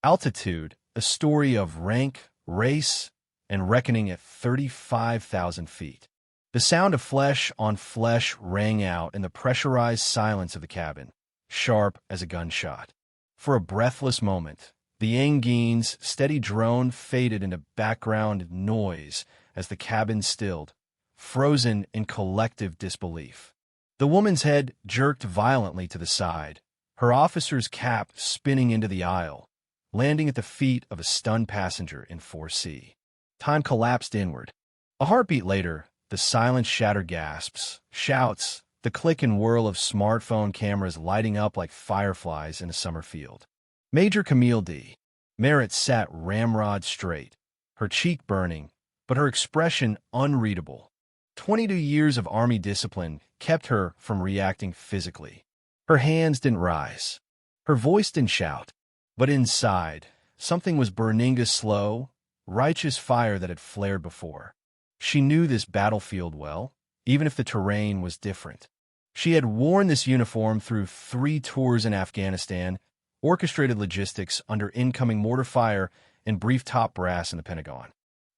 Altitude, a story of rank, race, and reckoning at 35,000 feet. The sound of flesh on flesh rang out in the pressurized silence of the cabin, sharp as a gunshot. For a breathless moment, the Engine's steady drone faded into background noise as the cabin stilled, frozen in collective disbelief. The woman's head jerked violently to the side, her officer's cap spinning into the aisle, landing at the feet of a stunned passenger in 4C. Time collapsed inward. A heartbeat later, the silence shattered gasps, shouts, the click and whirl of smartphone cameras lighting up like fireflies in a summer field. Major Camille D. Merritt sat ramrod straight, her cheek burning, but her expression unreadable. 22 years of Army discipline kept her from reacting physically. Her hands didn't rise. Her voice didn't shout. But inside, something was burning a slow, righteous fire that had flared before. She knew this battlefield well, even if the terrain was different. She had worn this uniform through 3 tours in Afghanistan, orchestrated logistics under incoming mortar fire, and briefed top brass in the Pentagon.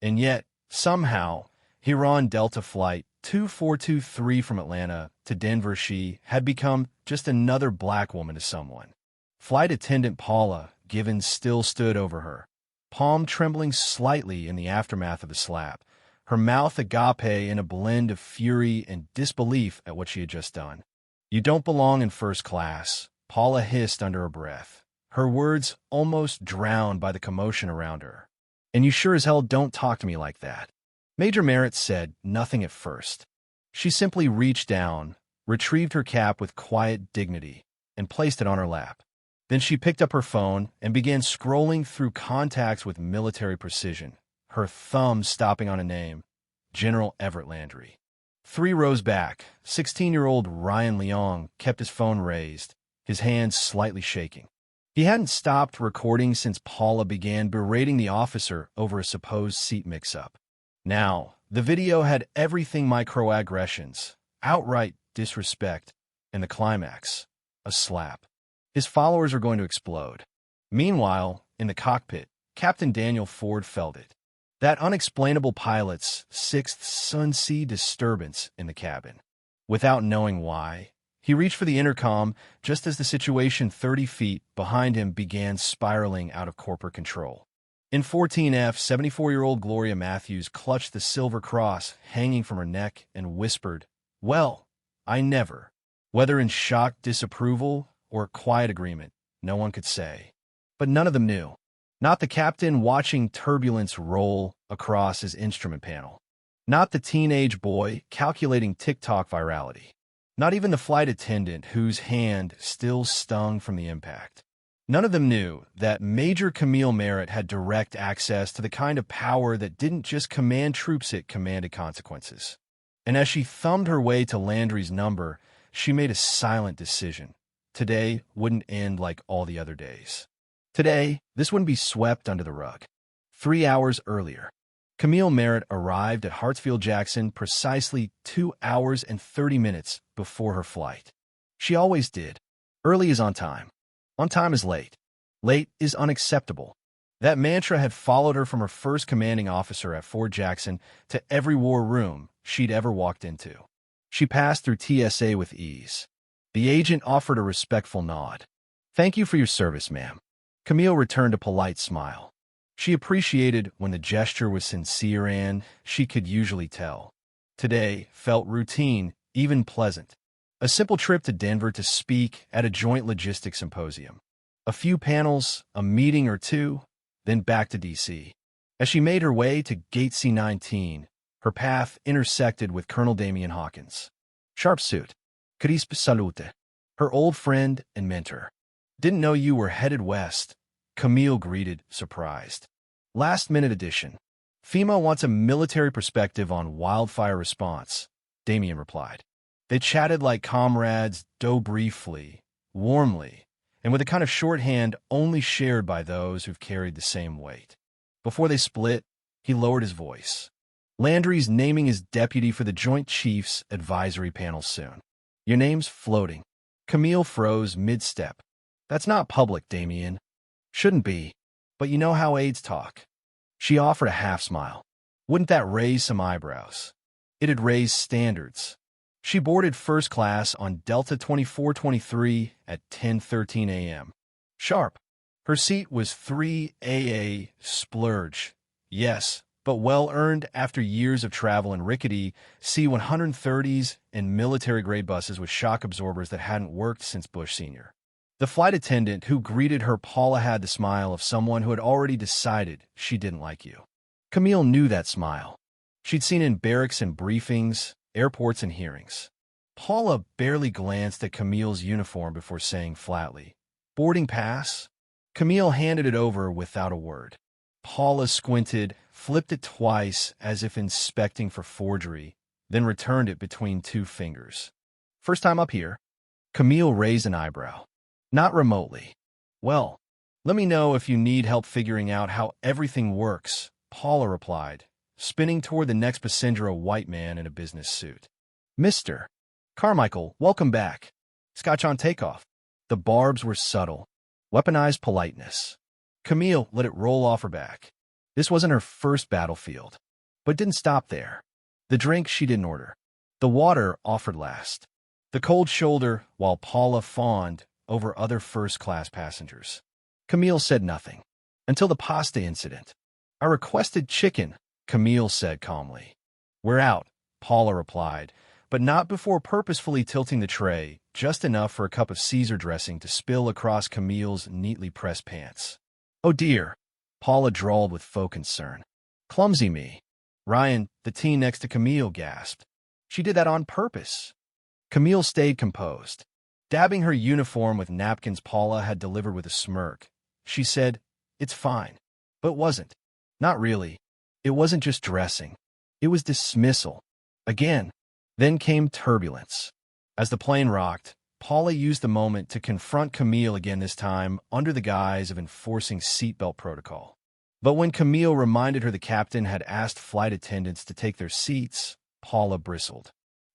And yet, somehow, here on Delta Flight 2423 from Atlanta to Denver, she had become just another black woman to someone. Flight attendant Paula Givens still stood over her, palm trembling slightly in the aftermath of the slap, her mouth agape in a blend of fury and disbelief at what she had just done. "You don't belong in first class," Paula hissed under her breath, her words almost drowned by the commotion around her. "And you sure as hell don't talk to me like that." Major Merritt said nothing at first. She simply reached down, retrieved her cap with quiet dignity, and placed it on her lap. Then she picked up her phone and began scrolling through contacts with military precision, her thumb stopping on a name, General Everett Landry. 3 rows back, 16-year-old Ryan Leong kept his phone raised, his hands slightly shaking. He hadn't stopped recording since Paula began berating the officer over a supposed seat mix-up. Now, the video had everything: microaggressions, outright disrespect, and the climax, a slap. His followers are going to explode. Meanwhile, in the cockpit, Captain Daniel Ford felt it. That unexplainable pilot's 6th Sun-sea disturbance in the cabin. Without knowing why, he reached for the intercom just as the situation 30 feet behind him began spiraling out of corporate control. In 14F, 74-year-old Gloria Matthews clutched the silver cross hanging from her neck and whispered, "Well, I never." Whether in shocked disapproval or quiet agreement, no one could say. But none of them knew. Not the captain watching turbulence roll across his instrument panel. Not the teenage boy calculating TikTok virality. Not even the flight attendant whose hand still stung from the impact. None of them knew that Major Camille Merritt had direct access to the kind of power that didn't just command troops, it commanded consequences. And as she thumbed her way to Landry's number, she made a silent decision. Today wouldn't end like all the other days. Today, this wouldn't be swept under the rug. 3 hours earlier, Camille Merritt arrived at Hartsfield-Jackson precisely 2 hours and 30 minutes before her flight. She always did. Early is on time. On time is late. Late is unacceptable. That mantra had followed her from her first commanding officer at Fort Jackson to every war room she'd ever walked into. She passed through TSA with ease. The agent offered a respectful nod. "Thank you for your service, ma'am." Camille returned a polite smile. She appreciated when the gesture was sincere and, she could usually tell, today felt routine, even pleasant. A simple trip to Denver to speak at a joint logistics symposium. A few panels, a meeting or two, then back to D.C. As she made her way to Gate C-19, her path intersected with Colonel Damian Hawkins. "Sharp suit. Crisp salute." Her old friend and mentor. "Didn't know you were headed west," Camille greeted, surprised. Last-minute addition. "FEMA wants a military perspective on wildfire response," Damian replied. They chatted like comrades, though briefly, warmly, and with a kind of shorthand only shared by those who've carried the same weight. Before they split, he lowered his voice. "Landry's naming his deputy for the Joint Chiefs Advisory Panel soon. Your name's floating." Camille froze mid-step. "That's not public, Damien." "Shouldn't be. But you know how aides talk. She offered a half smile. Wouldn't that raise some eyebrows? It'd raise standards. She boarded first class on Delta 2423 at 10:13 a.m. Sharp. Her seat was 3AA splurge. Yes, but well-earned after years of travel in rickety C-130s and military-grade buses with shock absorbers that hadn't worked since Bush Sr. The flight attendant who greeted her, Paula, had the smile of someone who had already decided she didn't like you. Camille knew that smile. She'd seen it in barracks and briefings, airports and hearings. Paula barely glanced at Camille's uniform before saying flatly, "Boarding pass?" Camille handed it over without a word. Paula squinted, flipped it twice as if inspecting for forgery, then returned it between two fingers. "First time up here?" Camille raised an eyebrow. "Not remotely." "Well, let me know if you need help figuring out how everything works," Paula replied, spinning toward the next passenger, a white man in a business suit. "Mr. Carmichael, welcome back. Scotch on takeoff." The barbs were subtle, weaponized politeness. Camille let it roll off her back. This wasn't her first battlefield, but didn't stop there. The drink she didn't order. The water offered last. The cold shoulder while Paula fawned over other first-class passengers. Camille said nothing until the pasta incident. "I requested chicken," Camille said calmly. "We're out," Paula replied, but not before purposefully tilting the tray, just enough for a cup of Caesar dressing to spill across Camille's neatly pressed pants. "Oh dear," Paula drawled with faux concern. "Clumsy me." Ryan, the teen next to Camille, gasped. "She did that on purpose." Camille stayed composed. Dabbing her uniform with napkins Paula had delivered with a smirk, she said, "It's fine." But it wasn't. Not really. It wasn't just dressing. It was dismissal. Again. Then came turbulence. As the plane rocked, Paula used the moment to confront Camille again, this time under the guise of enforcing seatbelt protocol. But when Camille reminded her the captain had asked flight attendants to take their seats, Paula bristled.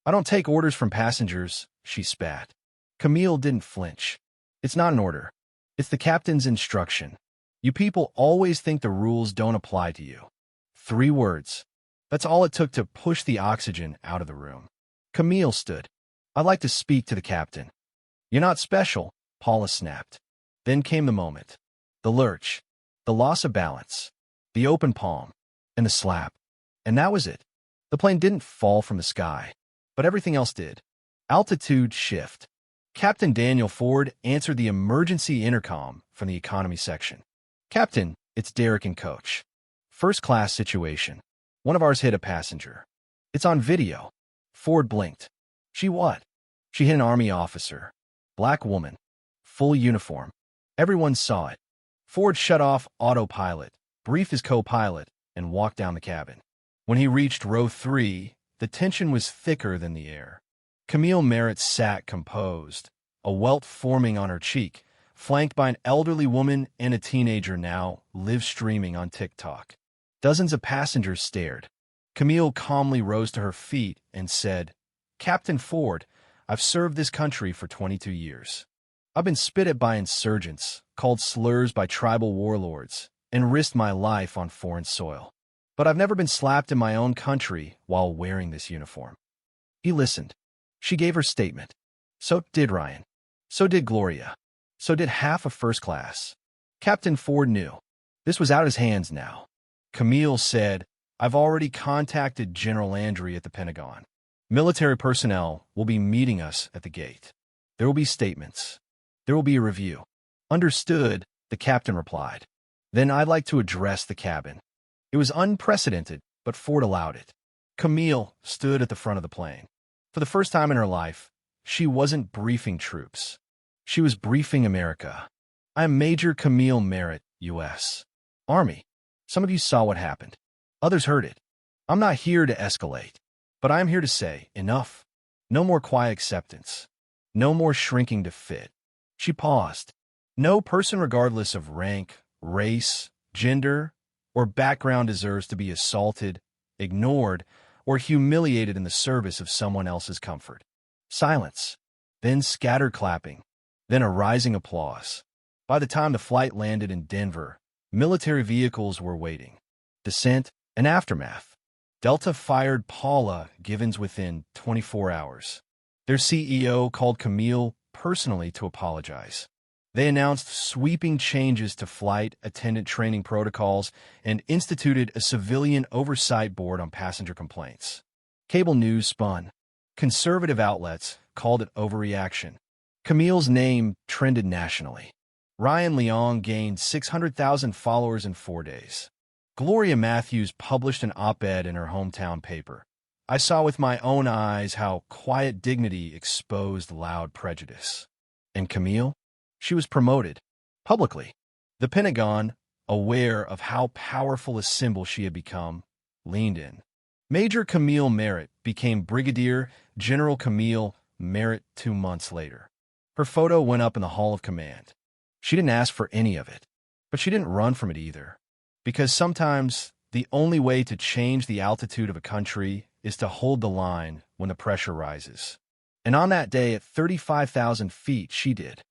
"I don't take orders from passengers," she spat. Camille didn't flinch. "It's not an order. It's the captain's instruction. You people always think the rules don't apply to you." 3 words. That's all it took to push the oxygen out of the room. Camille stood. "I'd like to speak to the captain." "You're not special," Paula snapped. Then came the moment. The lurch. The loss of balance. The open palm. And the slap. And that was it. The plane didn't fall from the sky. But everything else did. Altitude shift. Captain Daniel Ford answered the emergency intercom from the economy section. "Captain, it's Derek and Coach. First class situation. One of ours hit a passenger. It's on video." Ford blinked. "She what?" "She hit an Army officer. Black woman. Full uniform. Everyone saw it." Ford shut off autopilot, briefed his co-pilot, and walked down the cabin. When he reached row 3, the tension was thicker than the air. Camille Merritt sat composed, a welt forming on her cheek, flanked by an elderly woman and a teenager now live-streaming on TikTok. Dozens of passengers stared. Camille calmly rose to her feet and said, "Captain Ford, I've served this country for 22 years. I've been spit at by insurgents, called slurs by tribal warlords, and risked my life on foreign soil. But I've never been slapped in my own country while wearing this uniform." He listened. She gave her statement. So did Ryan. So did Gloria. So did half of first class. Captain Ford knew. This was out of his hands now. Camille said, "I've already contacted General Landry at the Pentagon. Military personnel will be meeting us at the gate. There will be statements. There will be a review." "Understood," the captain replied. "Then I'd like to address the cabin." It was unprecedented, but Ford allowed it. Camille stood at the front of the plane. For the first time in her life, she wasn't briefing troops. She was briefing America. "I am Major Camille Merritt, U.S. Army. Some of you saw what happened. Others heard it. I'm not here to escalate, but I am here to say, enough. No more quiet acceptance. No more shrinking to fit." She paused. "No person, regardless of rank, race, gender, or background, deserves to be assaulted, ignored, or humiliated in the service of someone else's comfort." Silence. Then scattered clapping. Then a rising applause. By the time the flight landed in Denver, Military vehicles were waiting. Descent and aftermath. Delta fired Paula Givens within 24 hours. Their CEO called Camille personally to apologize. They announced sweeping changes to flight attendant training protocols and instituted a civilian oversight board on passenger complaints. Cable news spun. Conservative outlets called it overreaction. Camille's name trended nationally. Ryan Leong gained 600,000 followers in 4 days. Gloria Matthews published an op-ed in her hometown paper. I saw with my own eyes how quiet dignity exposed loud prejudice. And Camille? She was promoted. Publicly. The Pentagon, aware of how powerful a symbol she had become, leaned in. Major Camille Merritt became Brigadier General Camille Merritt 2 months later. Her photo went up in the Hall of Command. She didn't ask for any of it, but she didn't run from it either. Because sometimes the only way to change the altitude of a country is to hold the line when the pressure rises. And on that day at 35,000 feet, she did.